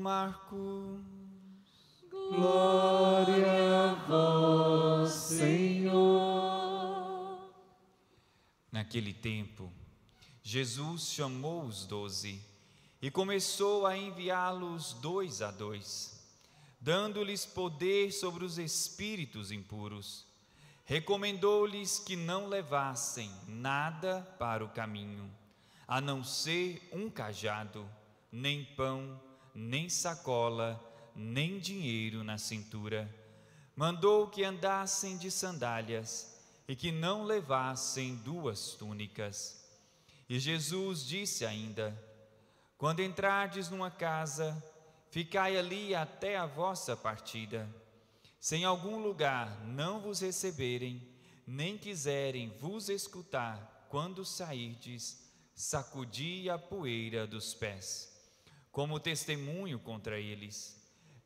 Marcos. Glória a vós, Senhor. Naquele tempo, Jesus chamou os 12 e começou a enviá-los 2 a 2, dando-lhes poder sobre os espíritos impuros. Recomendou-lhes que não levassem nada para o caminho, a não ser um cajado, nem pão, nem sacola, nem dinheiro na cintura. Mandou que andassem de sandálias e que não levassem 2 túnicas. E Jesus disse ainda: quando entrardes numa casa, ficai ali até a vossa partida. Se em algum lugar não vos receberem, nem quiserem vos escutar quando sairdes, sacudi a poeira dos pés, como testemunho contra eles.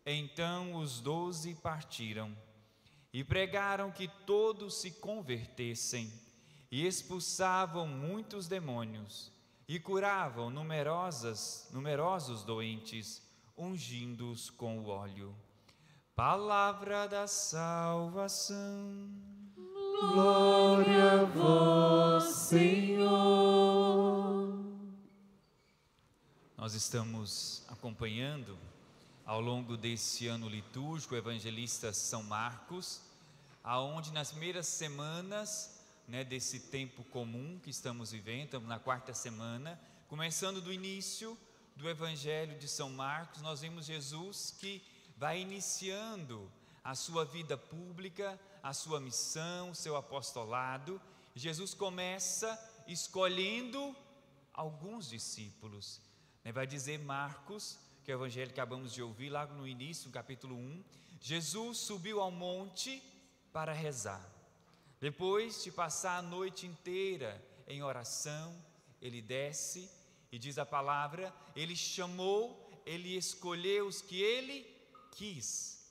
Então os 12 partiram e pregaram que todos se convertessem, e expulsavam muitos demônios, e curavam numerosos doentes, ungindo-os com o óleo. Palavra da salvação. Glória a vós, Senhor. Nós estamos acompanhando ao longo desse ano litúrgico o evangelista São Marcos, aonde nas primeiras semanas desse tempo comum que estamos vivendo, estamos na 4ª semana, começando do início do Evangelho de São Marcos, nós vemos Jesus que vai iniciando a sua vida pública, a sua missão, o seu apostolado. Jesus começa escolhendo alguns discípulos. Vai dizer Marcos, que é o Evangelho que acabamos de ouvir lá no início, no capítulo 1, Jesus subiu ao monte para rezar. Depois de passar a noite inteira em oração, ele desce e diz a palavra, ele chamou, ele escolheu os que ele quis,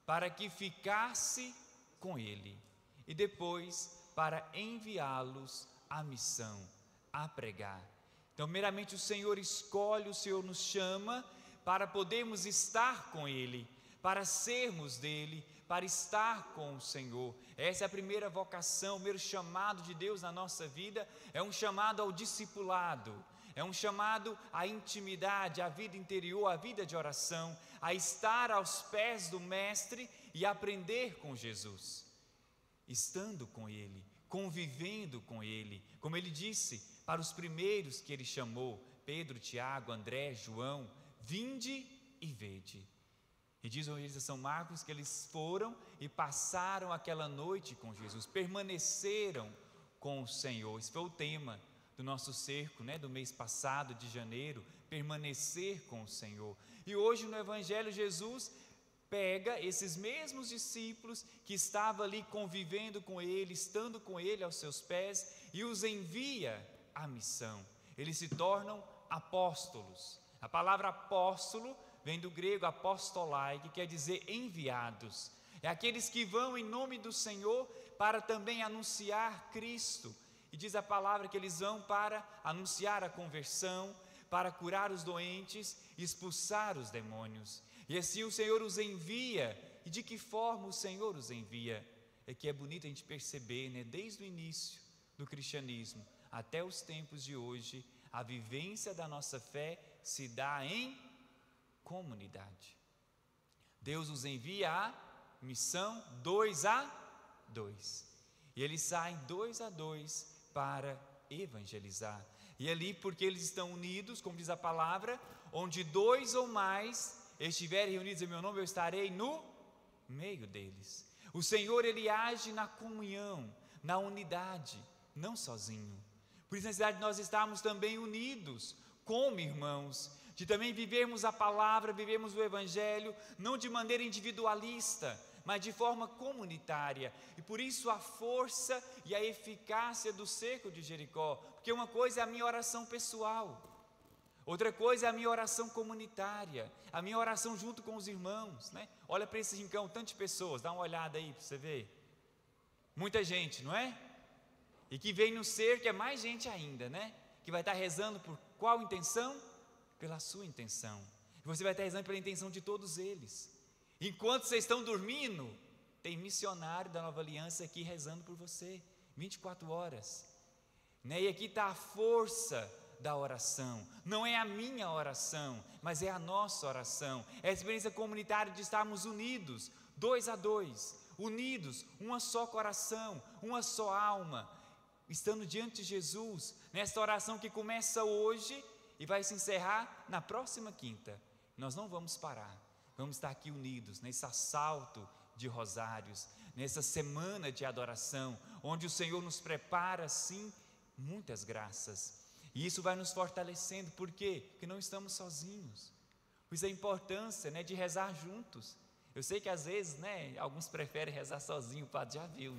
para que ficasse com ele, e depois para enviá-los à missão, a pregar. Então, meramente o Senhor escolhe, o Senhor nos chama para podermos estar com ele, para sermos dele, para estar com o Senhor. Essa é a primeira vocação, o primeiro chamado de Deus na nossa vida, é um chamado ao discipulado, é um chamado à intimidade, à vida interior, à vida de oração, a estar aos pés do Mestre e aprender com Jesus, estando com Ele, convivendo com Ele, como Ele disse para os primeiros que Ele chamou, Pedro, Tiago, André, João, vinde e vede. E diz o evangelista São Marcos que eles foram e passaram aquela noite com Jesus, permaneceram com o Senhor. Esse foi o tema do nosso cerco, do mês passado, de janeiro, permanecer com o Senhor. E hoje no Evangelho Jesus pega esses mesmos discípulos que estavam ali convivendo com Ele, estando com Ele aos seus pés, e os envia à missão. Eles se tornam apóstolos. A palavra apóstolo vem do grego apostolai, que quer dizer enviados. É aqueles que vão em nome do Senhor para também anunciar Cristo. E diz a palavra que eles vão para anunciar a conversão, para curar os doentes, expulsar os demônios. E assim o Senhor os envia. E de que forma o Senhor os envia? É que é bonito a gente perceber, desde o início do cristianismo até os tempos de hoje, a vivência da nossa fé se dá em comunidade. Deus os envia a missão 2 a 2. E eles saem 2 a 2 para evangelizar. E ali, porque eles estão unidos, como diz a palavra, onde 2 ou mais estiverem reunidos em meu nome, eu estarei no meio deles. O Senhor, Ele age na comunhão, na unidade, não sozinho. Por isso, a necessidade de nós estarmos também unidos como irmãos, de também vivermos a palavra, vivermos o Evangelho, não de maneira individualista, mas de forma comunitária. E por isso a força e a eficácia do cerco de Jericó, porque uma coisa é a minha oração pessoal, outra coisa é a minha oração comunitária, a minha oração junto com os irmãos, Olha para esse rincão, tantas pessoas, dá uma olhada aí para você ver, muita gente, não é? E que vem no cerco é mais gente ainda, Que vai estar rezando por qual intenção? Pela sua intenção. Você vai estar rezando pela intenção de todos eles. Enquanto vocês estão dormindo, tem missionário da Nova Aliança aqui rezando por você, 24 horas. E aqui está a força da oração. Não é a minha oração, mas é a nossa oração. É a experiência comunitária de estarmos unidos, 2 a 2, unidos, uma só coração, uma só alma, estando diante de Jesus, nesta oração que começa hoje e vai se encerrar na próxima quinta. Nós não vamos parar, vamos estar aqui unidos nesse assalto de rosários, nessa semana de adoração, onde o Senhor nos prepara, sim, muitas graças, e isso vai nos fortalecendo. Por quê? Porque não estamos sozinhos. Por isso a importância, de rezar juntos. Eu sei que às vezes, alguns preferem rezar sozinho, o padre já viu,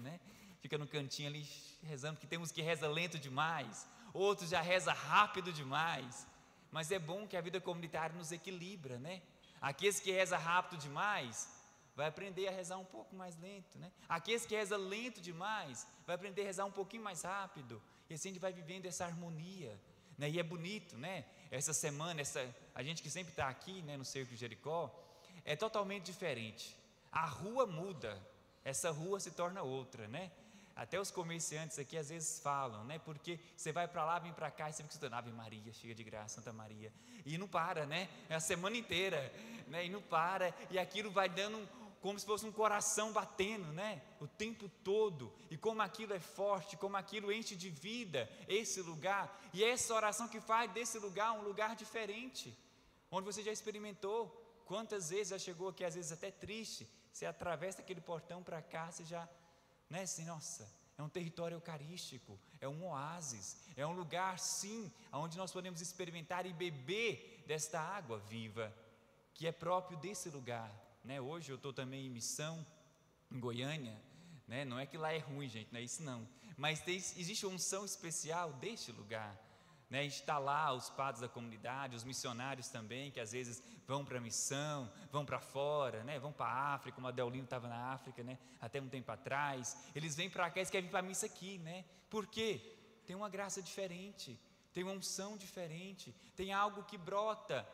fica no cantinho ali rezando, porque temos que reza lento demais, outros já reza rápido demais, mas é bom que a vida comunitária nos equilibra, aqueles que rezam rápido demais, vai aprender a rezar um pouco mais lento, aqueles que rezam lento demais, vai aprender a rezar um pouquinho mais rápido, e assim a gente vai vivendo essa harmonia, e é bonito, essa semana, a gente que sempre está aqui, no Cerco de Jericó, é totalmente diferente, a rua muda, essa rua se torna outra, até os comerciantes aqui às vezes falam, porque você vai para lá, vem para cá, e você fica estudando Ave Maria, cheia de graça, Santa Maria, e não para, é a semana inteira, e não para, e aquilo vai dando como se fosse um coração batendo, o tempo todo, e como aquilo é forte, como aquilo enche de vida esse lugar, e é essa oração que faz desse lugar um lugar diferente, onde você já experimentou. Quantas vezes já chegou aqui, às vezes até triste, você atravessa aquele portão para cá, você já, assim, nossa, é um território eucarístico, é um oásis, é um lugar, sim, onde nós podemos experimentar e beber desta água viva, que é próprio desse lugar. Hoje eu estou também em missão em Goiânia, não é que lá é ruim, gente, não é isso não, mas existe uma unção especial deste lugar, a gente está lá, os padres da comunidade, os missionários também, que às vezes vão para a missão, vão para fora, vão para a África, como a Adelino estava na África, até um tempo atrás, eles vêm para cá, eles querem vir para a missa aqui, por quê? Tem uma graça diferente, tem uma unção diferente, tem algo que brota,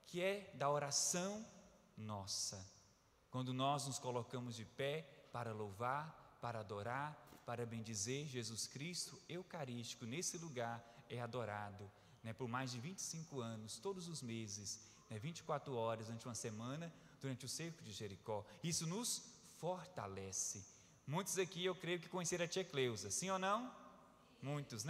que é da oração nossa, quando nós nos colocamos de pé para louvar, para adorar, para bendizer Jesus Cristo eucarístico, nesse lugar é adorado, por mais de 25 anos, todos os meses, 24 horas durante uma semana, durante o Cerco de Jericó. Isso nos fortalece. Muitos aqui eu creio que conheceram a tia Cleusa, sim ou não? Muitos,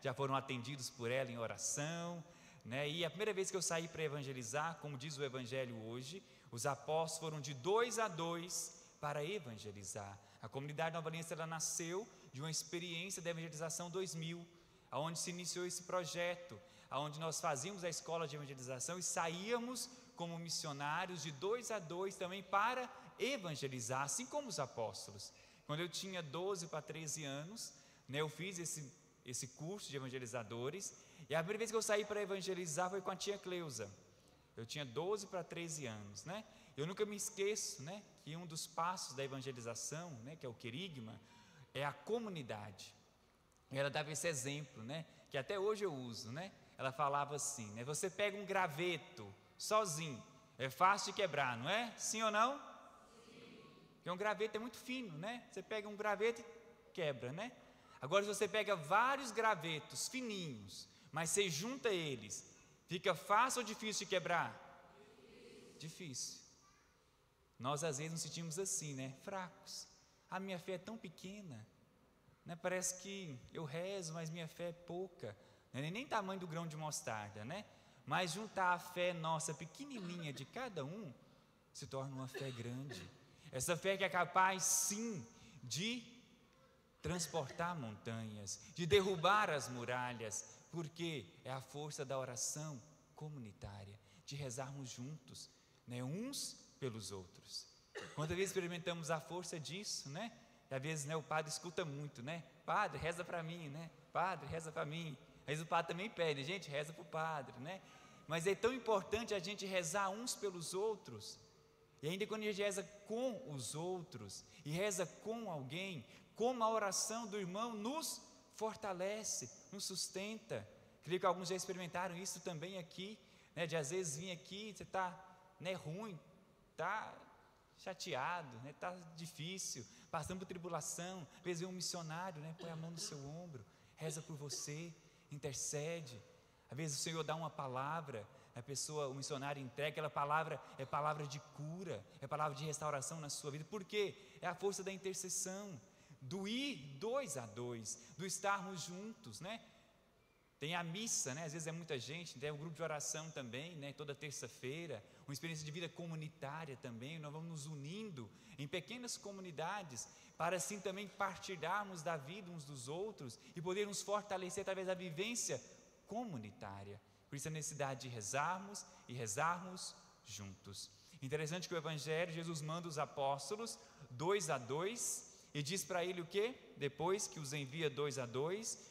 já foram atendidos por ela em oração, e a primeira vez que eu saí para evangelizar, como diz o Evangelho hoje, os apóstolos foram de 2 a 2 para evangelizar. A comunidade Nova Aliança, ela nasceu de uma experiência da evangelização 2000, aonde se iniciou esse projeto, aonde nós fazíamos a escola de evangelização e saíamos como missionários de 2 a 2 também para evangelizar, assim como os apóstolos. Quando eu tinha 12 para 13 anos, eu fiz esse curso de evangelizadores, e a primeira vez que eu saí para evangelizar foi com a tia Cleusa. Eu tinha 12 para 13 anos, Eu nunca me esqueço, que um dos passos da evangelização, que é o querigma, é a comunidade. Ela dava esse exemplo, que até hoje eu uso, Ela falava assim, você pega um graveto sozinho, é fácil de quebrar, não é? Sim ou não? Sim. Porque um graveto é muito fino, Você pega um graveto e quebra, Agora, se você pega vários gravetos fininhos, mas você junta eles, fica fácil ou difícil de quebrar? Difícil. Nós às vezes nos sentimos assim, fracos. A minha fé é tão pequena, parece que eu rezo, mas minha fé é pouca, nem tamanho do grão de mostarda, mas juntar a fé nossa pequenininha de cada um, se torna uma fé grande. Essa fé que é capaz sim de transportar montanhas, de derrubar as muralhas, porque é a força da oração comunitária, de rezarmos juntos, uns pelos outros. Quantas vezes experimentamos a força disso, E às vezes o padre escuta muito, Padre, reza para mim, Padre, reza para mim. Às vezes o padre também pede, gente, reza para o padre, Mas é tão importante a gente rezar uns pelos outros, e ainda quando a gente reza com os outros, e reza com alguém, como a oração do irmão nos fortalece, nos sustenta. Creio que alguns já experimentaram isso também aqui, né, de às vezes vir aqui, você está, né, ruim, está chateado, né, está difícil, passando por tribulação, às vezes vem um missionário, né, põe a mão no seu ombro, reza por você, intercede, às vezes o Senhor dá uma palavra, a pessoa, o missionário entrega, aquela palavra é palavra de cura, é palavra de restauração na sua vida. Por quê? É a força da intercessão, do ir 2 a 2, do estarmos juntos, né? Tem a missa, né? Às vezes é muita gente, tem o grupo de oração também, né? Toda terça-feira, uma experiência de vida comunitária também, nós vamos nos unindo em pequenas comunidades, para assim também partilharmos da vida uns dos outros, e poder nos fortalecer através da vivência comunitária. Por isso a necessidade de rezarmos e rezarmos juntos. Interessante que o Evangelho, Jesus manda os apóstolos 2 a 2, e diz para ele o quê? Depois que os envia 2 a 2,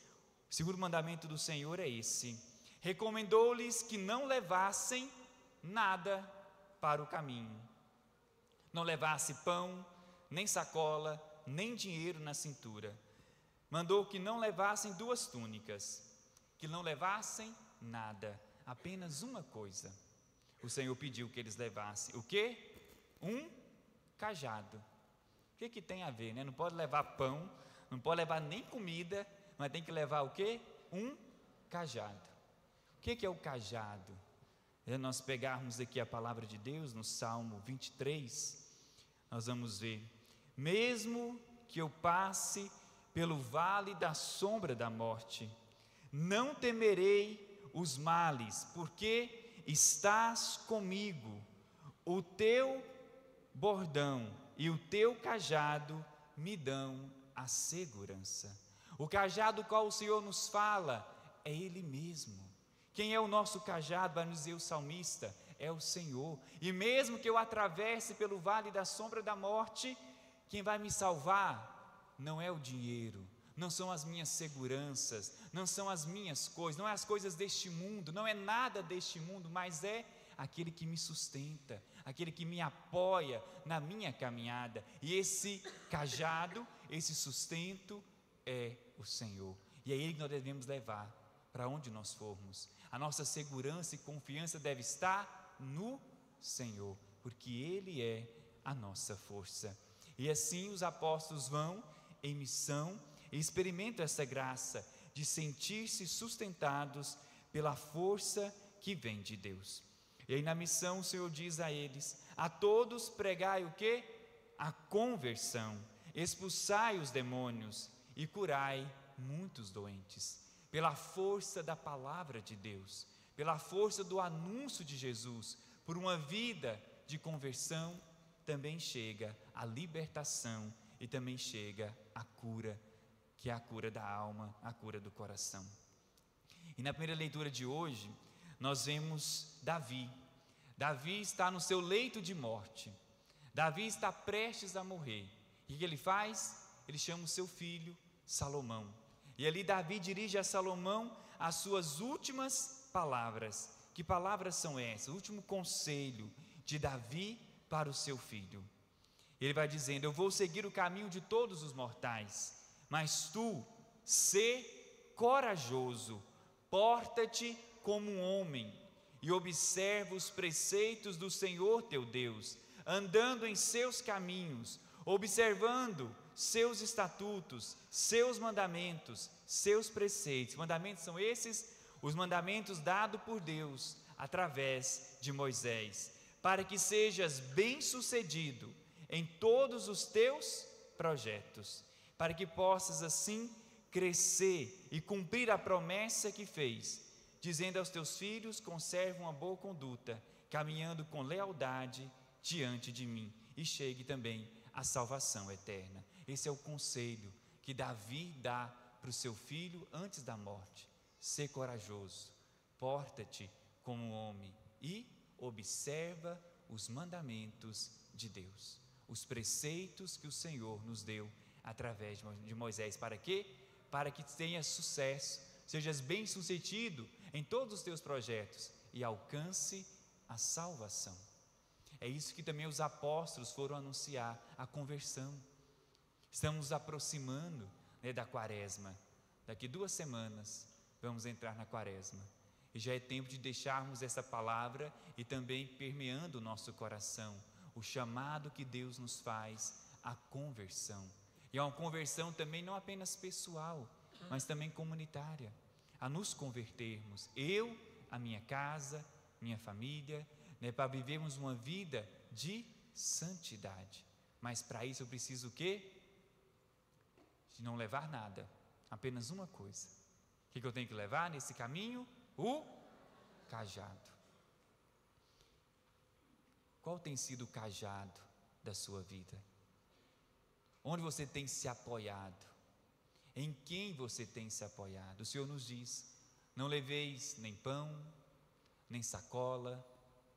o segundo mandamento do Senhor é esse: recomendou-lhes que não levassem nada para o caminho, não levasse pão, nem sacola, nem dinheiro na cintura. Mandou que não levassem 2 túnicas, que não levassem nada, apenas uma coisa. O Senhor pediu que eles levassem o quê? Um cajado. O que tem a ver, né? Não pode levar pão, não pode levar nem comida, mas tem que levar o quê? Um cajado. O que é o cajado? É nós pegarmos aqui a palavra de Deus no Salmo 23, nós vamos ver: mesmo que eu passe pelo vale da sombra da morte, não temerei os males, porque estás comigo, o teu bordão e o teu cajado me dão a segurança. O cajado qual o Senhor nos fala é Ele mesmo. Quem é o nosso cajado? Vai nos dizer o salmista, é o Senhor. E mesmo que eu atravesse pelo vale da sombra da morte, quem vai me salvar não é o dinheiro, não são as minhas seguranças, não são as minhas coisas, não é as coisas deste mundo, não é nada deste mundo, mas é aquele que me sustenta, aquele que me apoia na minha caminhada. E esse cajado, esse sustento é o Senhor, e é Ele que nós devemos levar para onde nós formos. A nossa segurança e confiança deve estar no Senhor, porque Ele é a nossa força. E assim os apóstolos vão em missão e experimentam essa graça de sentir-se sustentados pela força que vem de Deus. E aí na missão o Senhor diz a eles: a todos pregai o quê? A conversão, expulsai os demônios e curai muitos doentes. Pela força da palavra de Deus, pela força do anúncio de Jesus, por uma vida de conversão, também chega a libertação e também chega a cura, que é a cura da alma, a cura do coração. E na primeira leitura de hoje, nós vemos Davi. Davi está no seu leito de morte. Davi está prestes a morrer. E o que ele faz? Ele chama o seu filho Salomão. E ali Davi dirige a Salomão as suas últimas palavras. Que palavras são essas? O último conselho de Davi para o seu filho. Ele vai dizendo: eu vou seguir o caminho de todos os mortais, mas tu, sê corajoso, porta-te como um homem e observa os preceitos do Senhor teu Deus, andando em seus caminhos, observando seus estatutos, seus mandamentos, seus preceitos. Mandamentos são esses, os mandamentos dados por Deus através de Moisés, para que sejas bem-sucedido em todos os teus projetos, para que possas assim crescer e cumprir a promessa que fez, dizendo aos teus filhos: conserve uma boa conduta, caminhando com lealdade diante de mim, e chegue também a salvação eterna. Esse é o conselho que Davi dá para o seu filho antes da morte: sê corajoso, porta-te como um homem e observa os mandamentos de Deus, os preceitos que o Senhor nos deu através de Moisés. Para quê? Para que tenhas sucesso, sejas bem-sucedido em todos os teus projetos e alcance a salvação. É isso que também os apóstolos foram anunciar, a conversão. Estamos nos aproximando, né, da quaresma. Daqui 2 semanas vamos entrar na quaresma. E já é tempo de deixarmos essa palavra e também permeando o nosso coração, o chamado que Deus nos faz à conversão. E é uma conversão também não apenas pessoal, mas também comunitária, a nos convertermos, eu, a minha casa, minha família, para vivermos uma vida de santidade. Mas para isso eu preciso o quê? De não levar nada, apenas uma coisa. O que eu tenho que levar nesse caminho? O cajado. Qual tem sido o cajado da sua vida? Onde você tem se apoiado? Em quem você tem se apoiado? O Senhor nos diz: não leveis nem pão, nem sacola,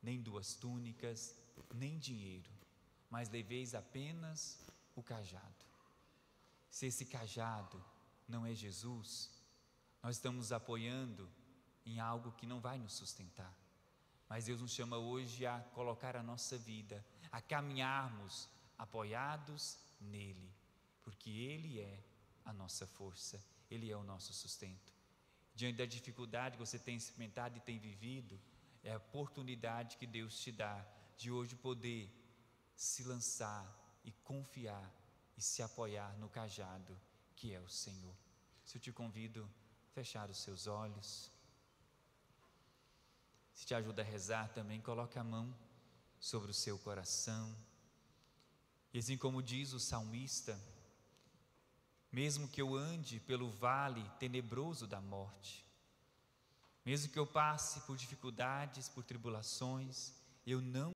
nem 2 túnicas, nem dinheiro, mas leveis apenas o cajado. Se esse cajado não é Jesus, nós estamos nos apoiando em algo que não vai nos sustentar. Mas Deus nos chama hoje a colocar a nossa vida, a caminharmos apoiados nele, porque Ele é a nossa força, Ele é o nosso sustento. Diante da dificuldade que você tem experimentado e tem vivido, é a oportunidade que Deus te dá de hoje poder se lançar e confiar e se apoiar no cajado que é o Senhor. Se eu te convido a fechar os seus olhos, se te ajuda a rezar também, coloque a mão sobre o seu coração. E assim como diz o salmista: mesmo que eu ande pelo vale tenebroso da morte, mesmo que eu passe por dificuldades, por tribulações, eu não